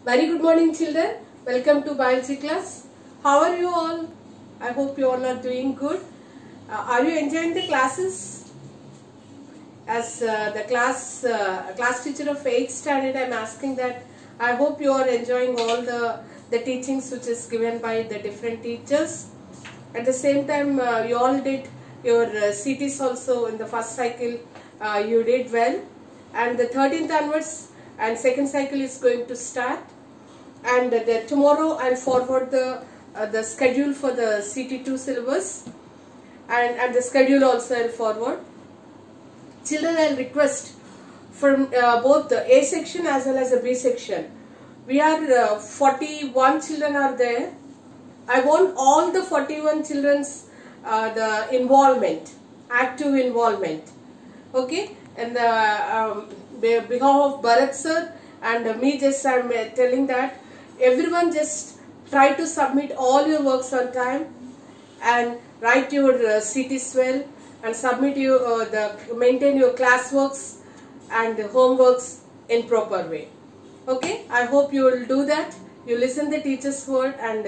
Very good morning, children. Welcome to biology class. How are you all? I hope you all are doing good. Are you enjoying the classes? As the class teacher of 8th standard, I am asking that I hope you are enjoying all the teachings which is given by the different teachers. At the same time, you all did your CTs also in the first cycle. You did well, and the 13th onwards and second cycle is going to start. And tomorrow I'll forward the schedule for the CT2 syllabus, and the schedule also I'll forward. Children, I'll request from both the A section as well as the B section. We are 41 children are there. I want all the 41 children's the involvement, active involvement. Okay, and behalf of Bharat sir and me, just I'm telling that everyone just try to submit all your works on time and write your CTs well and submit your maintain your classworks and homeworks in proper way. Okay, I hope you will do that. You listen the teacher's word and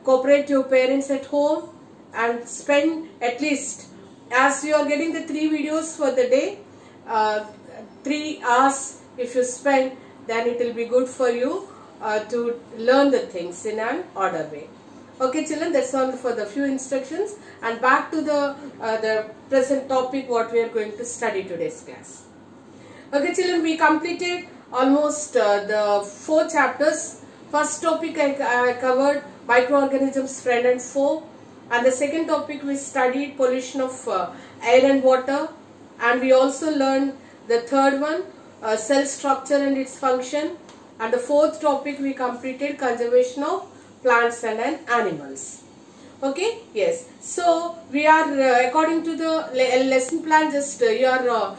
cooperate your parents at home and spend at least, as you are getting the 3 videos for the day, 3 hours if you spend, then it will be good for you to learn the things in an order way. Okay children, that's all for the few instructions, and back to the present topic what we are going to study today's class. Okay children, we completed almost the 4 chapters. First topic I covered microorganisms, friend and foe, and the second topic we studied pollution of air and water, and we also learned the third one, cell structure and its function, and the fourth topic we completed conservation of plants and animals. Okay, yes. So we are according to the lesson plan, just you are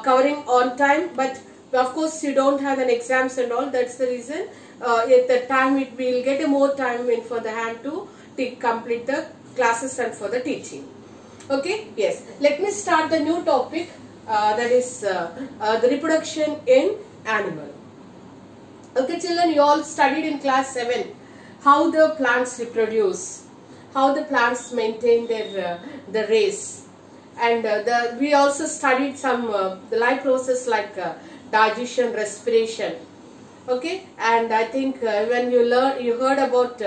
covering on time, but of course you don't have an exams and all. That's the reason at the time it will get more time in for the hand to complete the classes and for the teaching. Okay, yes. Let me start the new topic, that is the reproduction in animal. Okay children, you all studied in class 7 how the plants reproduce, how the plants maintain their the race, and we also studied some the life process like digestion, respiration. Okay, and I think when you heard about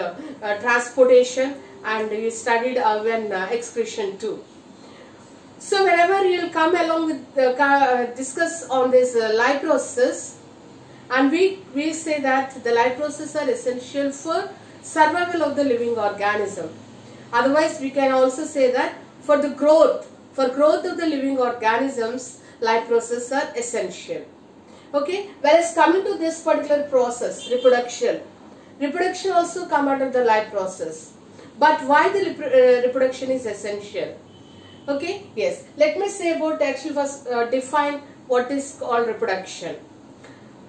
transportation, and you studied when excretion too. So whenever you will come along with discuss on this life process, and we say that the life process are essential for survival of the living organism. Otherwise we can also say that for growth of the living organisms, life process are essential. Okay, whereas coming to this particular process, reproduction also come under the life process. But why the reproduction is essential? Okay, yes. Let me say about actually first define what is called reproduction.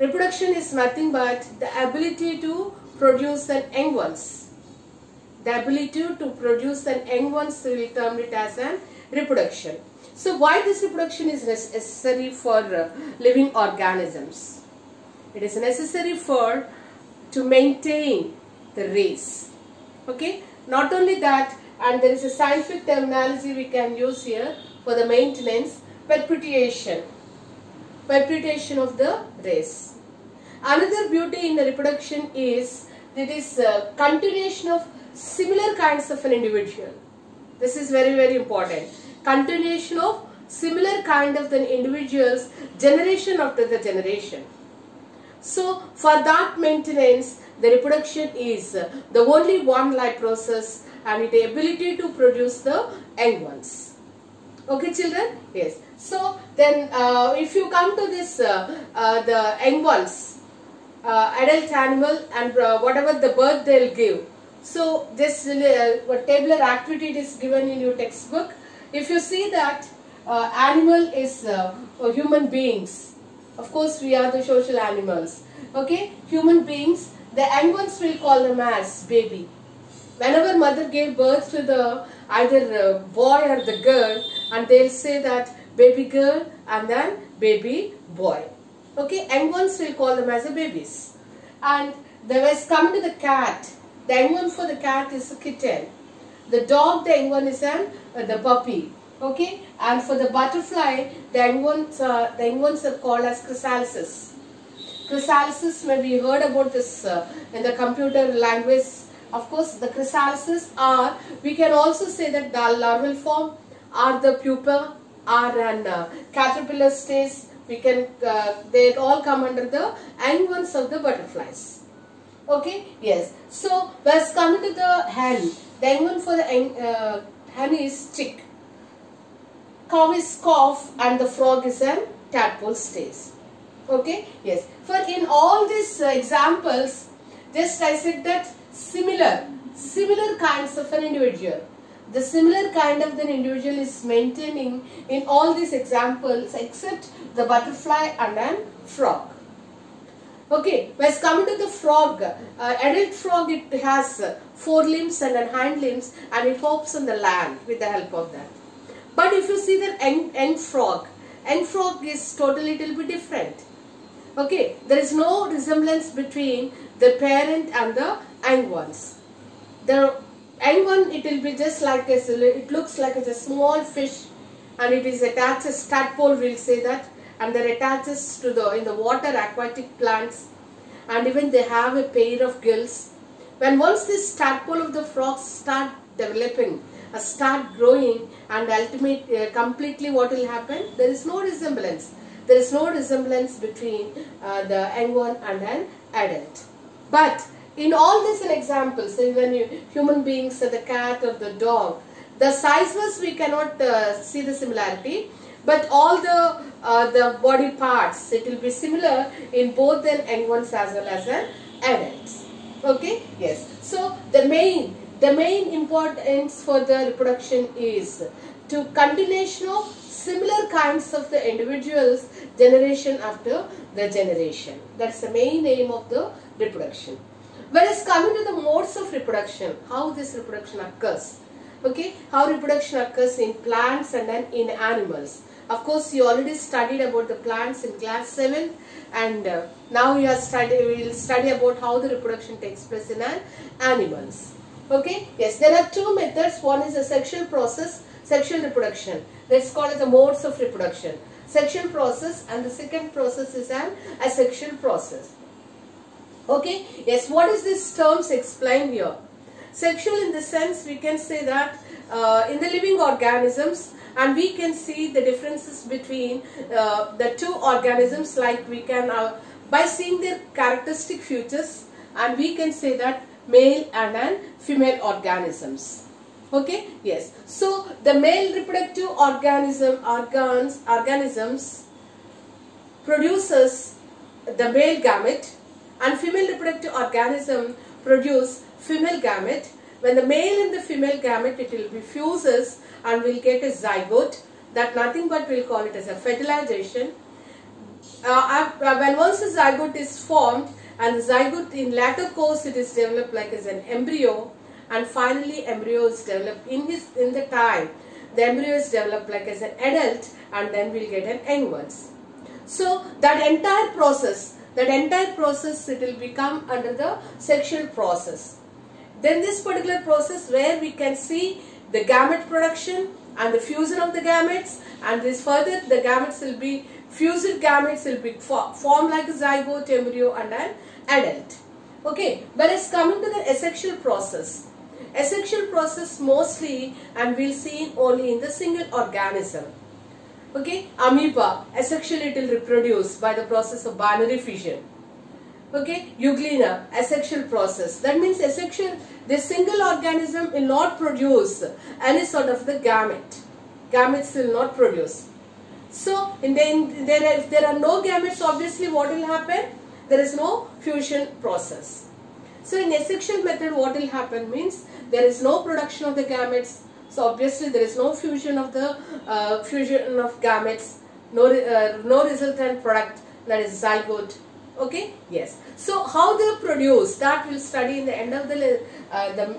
Reproduction is nothing but the ability to produce an young ones. The ability to produce an young ones, we will term it as an reproduction. So why this reproduction is necessary for living organisms? It is necessary to maintain the race. Okay. Not only that, and there is a scientific terminology we can use here for the maintenance, perpetuation of the race. Another beauty in the reproduction is that is continuation of similar kinds of an individual. This is very, very important. Continuation of similar kind of the individuals, generation after the generation. So for that maintenance, the reproduction is the only one life process, and the ability to produce the young ones. Okay children? Yes. So then if you come to this the young ones, adult animal, and whatever the birth they will give. So this tabular activity is given in your textbook. If you see that animal is human beings. Of course we are the social animals. Okay, human beings, the young ones will call them as baby. Whenever mother gave birth to the either boy or the girl, and they'll say that baby girl and then baby boy. Okay, young ones will call them as a babies. And there was come to the cat. The young one for the cat is a kitten. The dog, the young one is the puppy. Okay, and for the butterfly, the young ones are called as chrysalises. Chrysalises, maybe you heard about this in the computer language. Of course, the chrysalises are, we can also say that the larval form, are the pupa, are an caterpillar stage. We can, they all come under the young ones of the butterflies. Okay, yes. So, let's come to the hen. The young one for the hen is chick. Cow is calf and the frog is a tadpole stage. Okay, yes. For in all these examples, just I said that similar kinds of an individual. The similar kind of an individual is maintaining in all these examples except the butterfly and a frog. Okay, let's come to the frog. Adult frog, it has 4 limbs and hind limbs, and it hops on the land with the help of that. But if you see the young frog is totally little bit different. Okay, there is no resemblance between the parent and the young ones. The young one, it will be just like it looks like it's a small fish, and it is attached as tadpole, we'll say that, and that attaches to the in the water aquatic plants, and even they have a pair of gills. When once this tadpole of the frogs start developing, start growing, and ultimately completely what will happen? There is no resemblance. There is no resemblance between the young one and an adult. But in all these examples, when human beings, the cat or the dog, the size-wise we cannot see the similarity, but all the body parts, it will be similar in both the young ones as well as the adults. Okay, yes. So the main importance for the reproduction is to continuation of similar kinds of the individuals generation after the generation. That's the main aim of the reproduction. Whereas coming to the modes of reproduction, how this reproduction occurs. Okay, how reproduction occurs in plants and then in animals. Of course, you already studied about the plants in class 7, and now we will study about how the reproduction takes place in animals. Okay, yes, there are 2 methods. One is a sexual process, sexual reproduction. Let's call it the modes of reproduction. Sexual process, and the second process is an asexual process. Okay, yes, what is this terms explained here? Sexual in the sense we can say that in the living organisms, and we can see the differences between the 2 organisms, like we can by seeing their characteristic features, and we can say that male and female organisms. Okay, yes. So the male reproductive organisms produces the male gamete, and female reproductive organism produce female gamete. When the male and the female gamete, it will be fuses and will get a zygote. That nothing but we'll call it as a fertilization. When once a zygote is formed, and the zygote in later course it is developed like as an embryo, and finally embryo is developed in the time. The embryo is developed like as an adult, and then we'll get an young ones. So that entire process it will become under the sexual process. Then this particular process where we can see the gamete production and the fusion of the gametes, and this further the gametes will be fused gametes will be formed like a zygote, embryo and an adult. Okay, whereas coming to the asexual process. Asexual process mostly, and we'll see only in the single organism. Okay, amoeba, asexually it will reproduce by the process of binary fission. Okay, euglena, asexual process. That means asexual, this single organism will not produce any sort of the gamete. Gametes will not produce. So, if there are no gametes, obviously what will happen? There is no fusion process. So, in asexual method, what will happen means there is no production of the gametes. So, obviously there is no fusion of the gametes, no resultant product, that is zygote. Okay, yes. So, how they produce, that we'll study in the end of the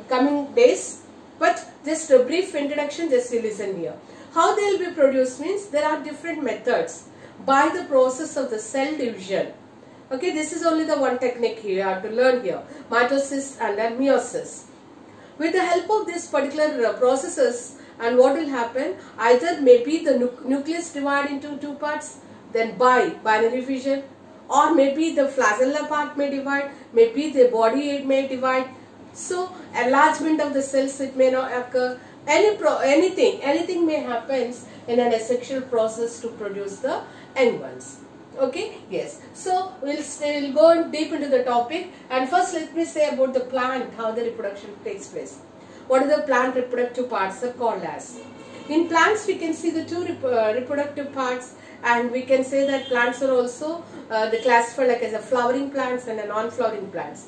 coming days. But just a brief introduction, just listen here. How they will be produced means there are different methods by the process of the cell division. Okay, this is only the one technique you have to learn here, mitosis and then meiosis. With the help of these particular processes, and what will happen, either maybe the nucleus divide into two parts, then by binary fission, or maybe the flagella part may divide, maybe the body it may divide. So enlargement of the cells it may not occur. Anything may happen in an asexual process to produce the young ones. Okay, yes. So we'll go deep into the topic, and first let me say about the plant, how the reproduction takes place. What are the plant reproductive parts are called as? In plants we can see the two reproductive parts, and we can say that plants are also classified like as a flowering plants and a non-flowering plants.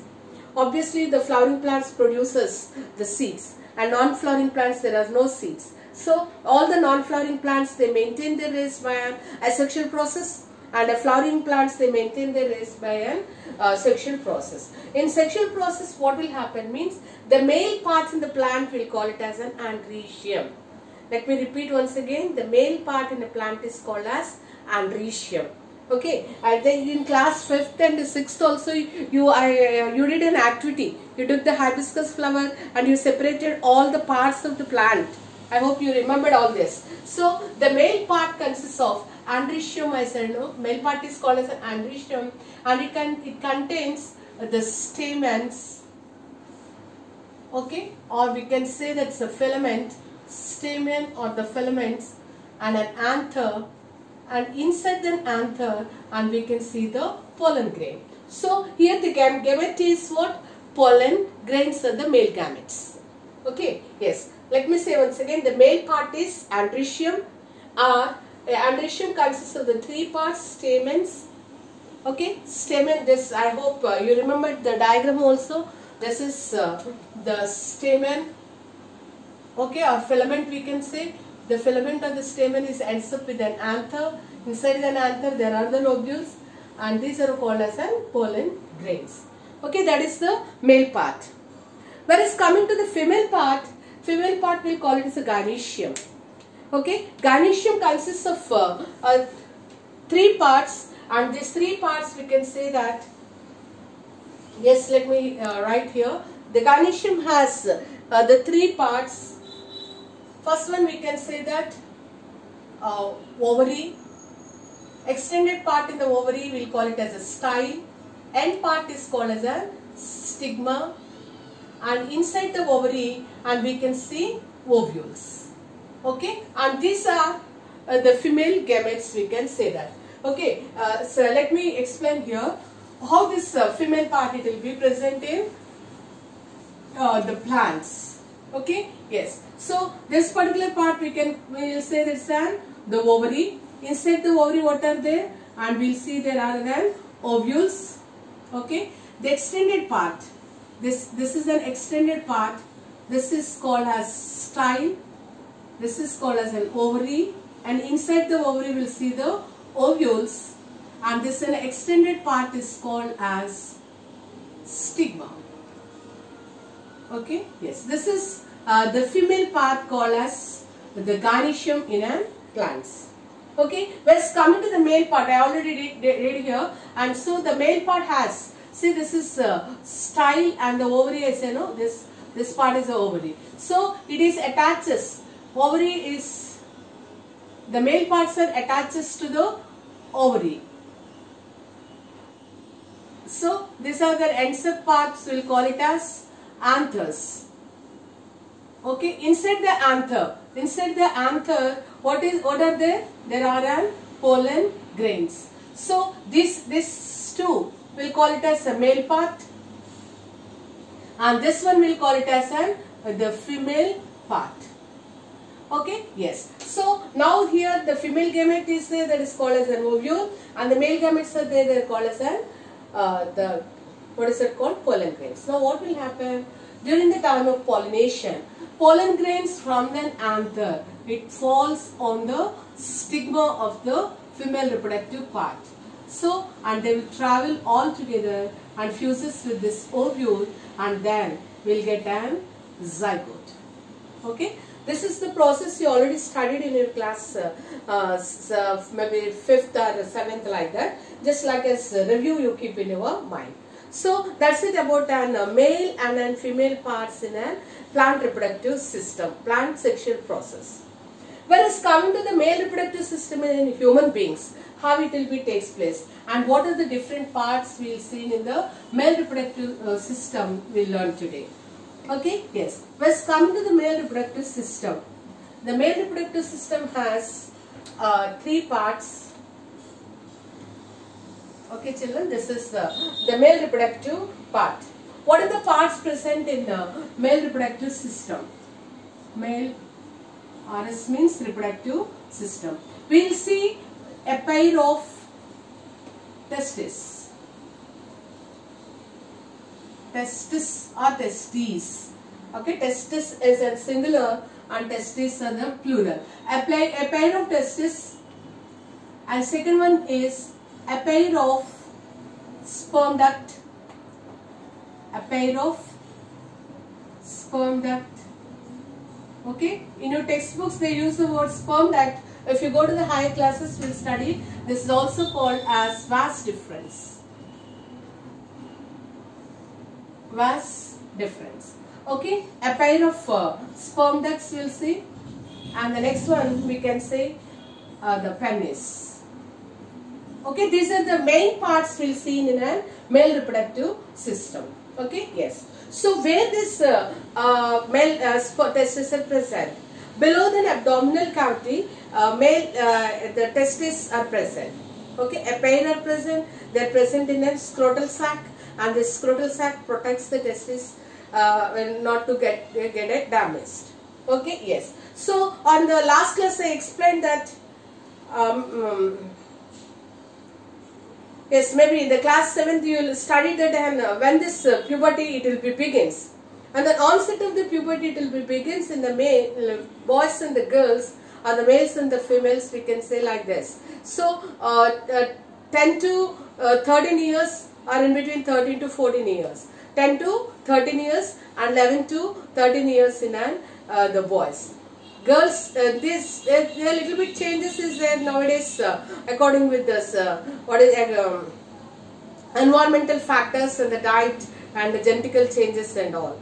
Obviously the flowering plants produces the seeds, and non-flowering plants there are no seeds. So all the non-flowering plants they maintain their race by an asexual process, and the flowering plants they maintain their race by an sexual process. In sexual process what will happen means the male parts in the plant will call it as an androecium. Let me repeat once again, the male part in the plant is called as androecium. Okay, and then in class 5th and 6th also you did an activity. You took the hibiscus flower and you separated all the parts of the plant. I hope you remembered all this. So the male part consists of androecium, I said, no, male part is called as an androecium, and it contains the stamens, okay, or we can say that's a filament, stamen or the filaments, and an anther, and inside the anther, and we can see the pollen grain. So here the gamete is what? Pollen grains are the male gametes. Okay, yes. Let me say once again, the male part is androecium, androecium consists of the three parts, stamens. Okay, stamen, this I hope you remembered the diagram also. This is the stamen, okay, or filament we can say. The filament of the stamen ends up with an anther. Inside an anther there are the lobules, and these are called as pollen grains. Okay, that is the male part. Whereas coming to the female part we'll call it as a gynoecium. Okay, gynoecium consists of three parts, and these three parts we can say that, yes, let me write here. The gynoecium has the three parts. First one we can say that ovary. Extended part in the ovary we'll call it as a style. End part is called as a stigma, and inside the ovary and we can see ovules. Okay, and these are the female gametes, we can say that. Okay, so let me explain here how this female part it will be present in the plants. Okay, yes. So this particular part we will say this is the ovary. Inside the ovary what are there? And we'll see there are then ovules. Okay, the extended part. This is an extended part. This is called as style. This is called as an ovary, and inside the ovary we'll see the ovules, and this an extended part is called as stigma. Okay, yes, this is the female part called as the gynoecium in a plants. Okay, whereas coming to the male part, I already read here, and so the male part has, see, this is style, and the ovary, I say no, this part is the ovary. So it is attaches. Ovary is, the male parts are attaches to the ovary. So these are the ends up parts, we will call it as anthers. Okay, inside the anther, what are there? There are pollen grains. So this two we'll call it as a male part, and this one we'll call it as the female part. Okay, yes. So now here the female gamete is there, that is called as an ovule, and the male gametes are there, they are called as what is it called? Pollen grains. Now what will happen during the time of pollination? Pollen grains from the anther, it falls on the stigma of the female reproductive part. So, and they will travel all together and fuses with this ovule, and then we'll get an zygote. Okay. This is the process you already studied in your class, maybe 5th or 7th, like that. Just like as review you keep in your mind. So that's it about an male and an female parts in a plant reproductive system, plant sexual process. Whereas coming to the male reproductive system in human beings, how it will be takes place and what are the different parts we will see in the male reproductive system we will learn today. Okay, yes. Whereas coming to the male reproductive system, the male reproductive system has 3 parts. Okay children, this is the male reproductive part. What are the parts present in the male reproductive system? Male RS means reproductive system. We will see a pair of testes. Testis or testes. Okay, testis is a singular and testes are the plural. A pair of testes, and second one is a pair of sperm duct. A pair of sperm duct. Okay, in your textbooks they use the word sperm duct. If you go to the higher classes, we'll study. This is also called as vas deferens. Vas deferens. Okay, a pair of sperm ducts we'll see, and the next one we can say the penis. Okay, these are the main parts we'll see in a male reproductive system. Okay, yes. So where this male testes are present, below the abdominal cavity, the testes are present. Okay, a pair are present. They are present in a scrotal sac, and this scrotal sac protects the testes not to get it damaged. Okay, yes. So on the last class I explained that. Yes, maybe in the class 7th you will study that, and when this puberty it will be begins, and the onset of the puberty it will be begins in the male boys and the girls, or the males and the females, we can say like this. So 10 to 13 years, or in between 13 to 14 years, 10 to 13 years and 11 to 13 years in the boys. Girls, a little bit changes is there nowadays according with this environmental factors and the diet and the genetical changes and all.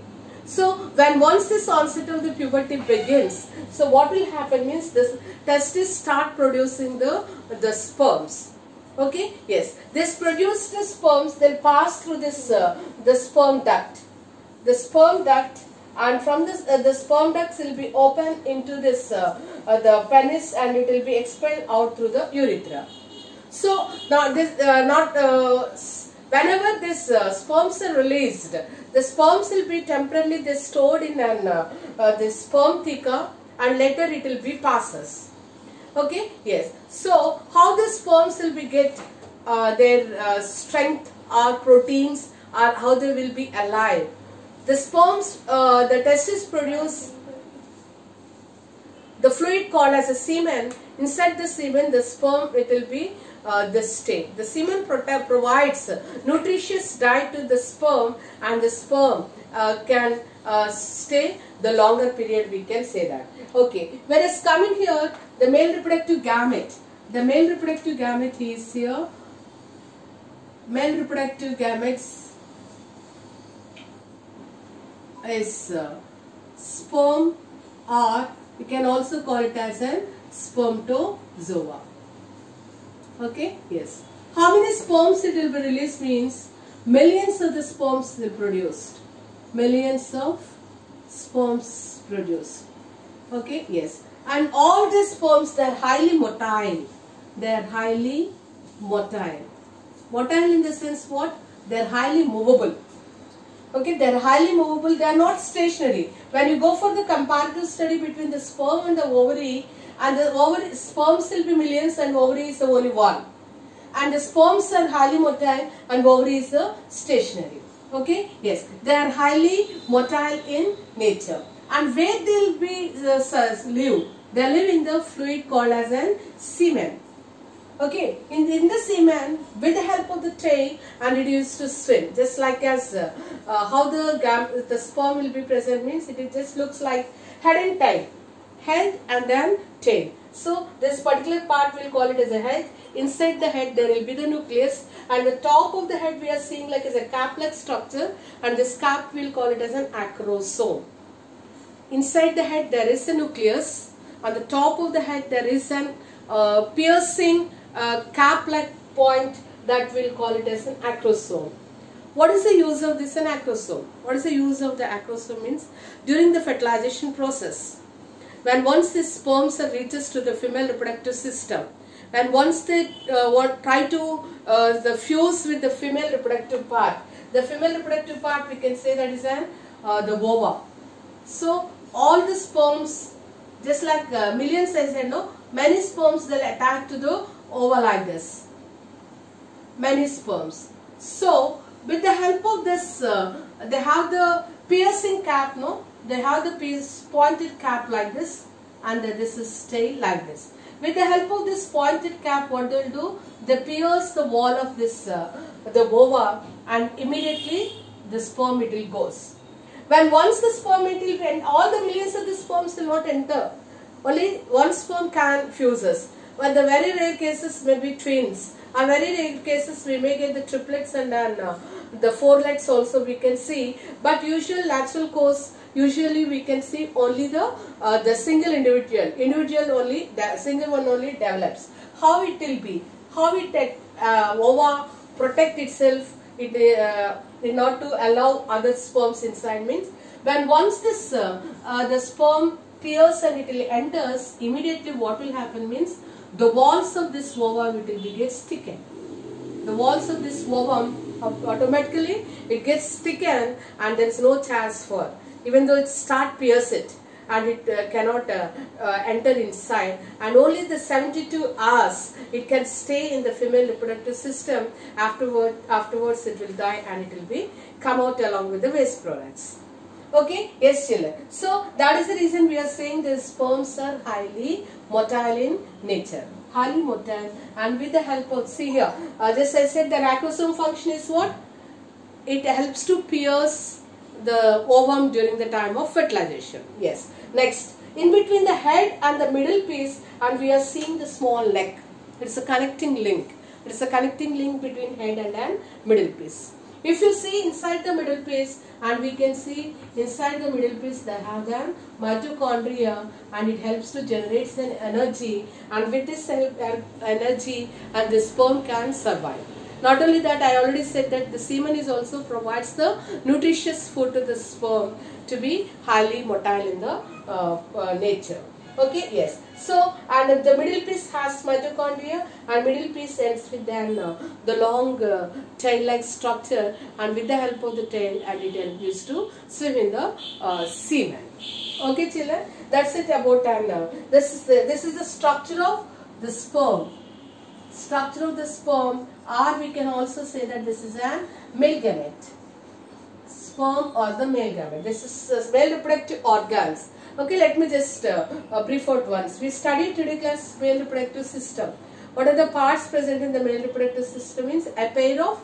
So once this onset of the puberty begins, so what will happen means this testes start producing the sperms. Okay, yes, this produced sperms, they'll pass through this the sperm duct. The sperm duct, and from this the sperm ducts will be open into this the penis, and it will be expelled out through the urethra. So now this whenever this sperms are released, the sperms will be temporarily stored in this sperm theca, and later it will be passes. Okay, yes. So how the sperms will be get their strength or proteins, or how they will be alive. The sperms, the testes produce the fluid called as a semen. Inside the semen, the sperm, it will be the state. The semen provides nutritious diet to the sperm, and the sperm can stay the longer period, we can say that. Okay, whereas coming here, the male reproductive gamete. The male reproductive gamete is here. Male reproductive gametes is sperm, or you can also call it as a spermatozoa. Okay, yes. How many sperms it will be released means millions of the sperms will produced. Millions of sperms produced. Okay, yes. And all these sperms, they are highly motile. They are highly motile. Motile in the sense what? They are highly movable. Okay, they are highly movable. They are not stationary. When you go for the comparative study between the sperm and the ovary, and the ovary, sperms will be millions and ovary is only one. And the sperms are highly motile and ovary is stationary. Okay, yes, they are highly motile in nature. And where they will be live? They live in the fluid called as a semen. Okay, in the semen, with the help of the tail, and it used to swim, just like as how the sperm will be present means it just looks like head and tail. head and then tail. So this particular part we'll call it as a head. Inside the head there will be the nucleus, and the top of the head we are seeing like is a cap-like structure, and this cap we'll call it as an acrosome. Inside the head there is a nucleus. On the top of the head there is an piercing cap-like point that we'll call it as an acrosome. What is the use of this an acrosome? What is the use of the acrosome means? During the fertilization process, when once the sperms reaches to the female reproductive system, and once they try to fuse with the female reproductive part, the female reproductive part we can say that is the ova. So all the sperms, just like millions I said, no, many sperms they'll attack to the ova like this. Many sperms. So with the help of this, they have the piercing cap, no? They have the pointed cap like this, and this is tail like this. With the help of this pointed cap, what they will do? They pierce the wall of this, the ova, and immediately the sperm it will goes. When once the sperm it will enter, all the millions of the sperms will not enter. Only one sperm can fuses. But the very rare cases may be twins. And very rare cases we may get the triplets and then the fourlets also we can see. But usual natural course, usually we can see only the single individual only, the single one only develops. How it will be? How it ova protect itself in order to allow other sperms inside means, when once this the sperm pierces and it will enters, immediately what will happen means the walls of this ova will get thickened. The walls of this ova automatically it gets thickened, and there is no chance for, even though it start pierce it and it cannot enter inside, and only the 72 hours it can stay in the female reproductive system. Afterwards it will die and it will be come out along with the waste products. Okay, yes children. So that is the reason we are saying the sperms are highly motile in nature. Highly motile, and with the help of, see here, just I said the acrosome function is what? It helps to pierce the ovum during the time of fertilization. Yes. Next, in between the head and the middle piece, and we are seeing the small neck. It's a connecting link. It's a connecting link between head and then middle piece. If you see inside the middle piece, and we can see inside the middle piece they have the mitochondria, and it helps to generate an energy, and with this energy and the sperm can survive. Not only that, I already said that the semen is also provides the nutritious food to the sperm to be highly motile in the nature. Okay, yes. So, and the middle piece has mitochondria, and middle piece ends with then the long tail-like structure, and with the help of the tail, and it helps to swim in the semen. Okay, children, that's it about this is the structure of the sperm. Structure of the sperm, or we can also say that this is a male gamete. Sperm or the male gamete. This is male reproductive organs. Okay, let me just brief out once. We studied today class male reproductive system. What are the parts present in the male reproductive system? Means a pair of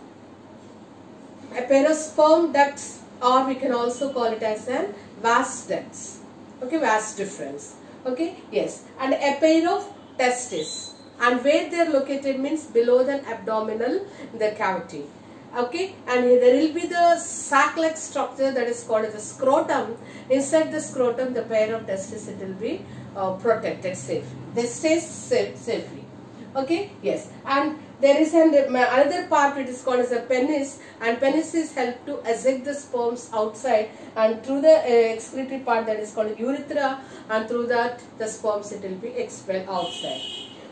sperm ducts, or we can also call it as an vas ducts. Okay, vas difference. Okay, yes, and a pair of testes. And where they are located means below the abdominal the cavity. Okay, and there will be the sac-like structure that is called as the scrotum. Inside the scrotum, the pair of testes it will be protected safely. They stay safely. Okay, yes, and there is another part which is called as a penis, and penis is helped to eject the sperms outside, and through the excretory part that is called urethra, and through that the sperms it will be expelled outside.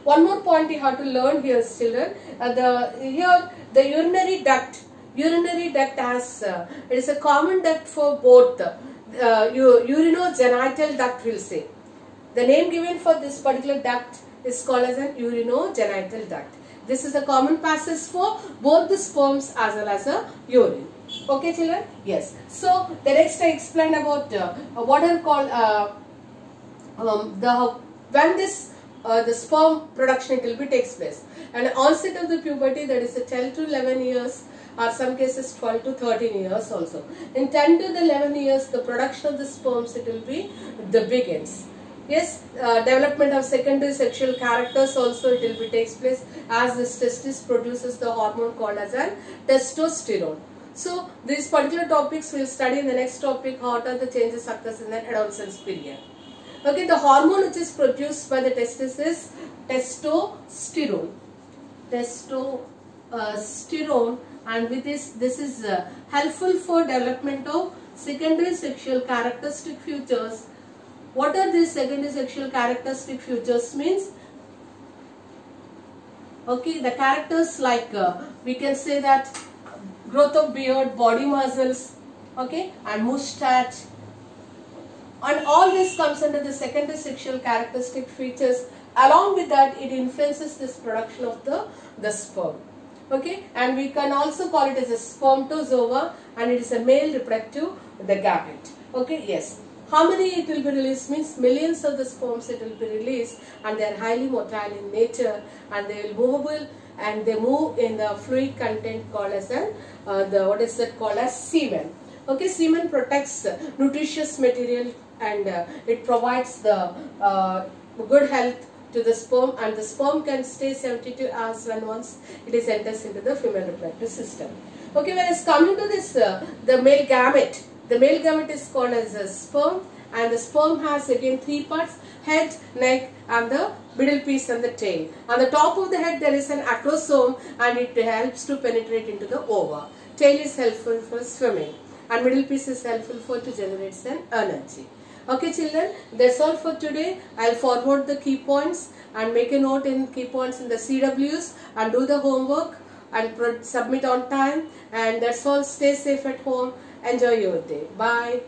One more point you have to learn here, children. The urinary duct. Urinary duct has it is a common duct for both. Urinogenital duct, we'll say. The name given for this particular duct is called as an urinogenital duct. This is a common passage for both the sperms as well as the urine. Okay, children? Yes. So the next I explained about what are called when this the sperm production it will be takes place, and onset of the puberty, that is 10 to 11 years, or some cases 12 to 13 years also. In 10 to the 11 years the production of the sperms it will be begins. Yes, development of secondary sexual characters also it will be takes place as this testis produces the hormone called as an testosterone. So these particular topics we will study in the next topic. What are the changes occurs in the adolescence period? Okay, the hormone which is produced by the testis is testosterone. Testosterone, and with this is helpful for development of secondary sexual characteristic features. What are these secondary sexual characteristic features means? Okay, the characters like we can say that growth of beard, body muscles, okay, and mustache, and all this comes under the secondary sexual characteristic features. Along with that, it influences this production of the sperm. Okay, and we can also call it as a spermatozoa, and it is a male reproductive the gamete. Okay, yes. How many it will be released means millions of the sperms it will be released, and they are highly motile in nature, and they will movable, and they move in the fluid content called as what is that called as semen. Okay, semen protects nutritious material, and it provides the good health to the sperm, and the sperm can stay 72 hours when once it is enters into the female reproductive system. Okay, when it's coming to this the male gamete. The male gamete is called as a sperm, and the sperm has again three parts: head, neck, and the middle piece and the tail. On the top of the head there is an acrosome, and it helps to penetrate into the ova. Tail is helpful for swimming, and middle piece is helpful for to generate some energy. Okay children, that's all for today. I'll forward the key points and make a note in key points in the CWs and do the homework and submit on time. And that's all. Stay safe at home. Enjoy your day. Bye.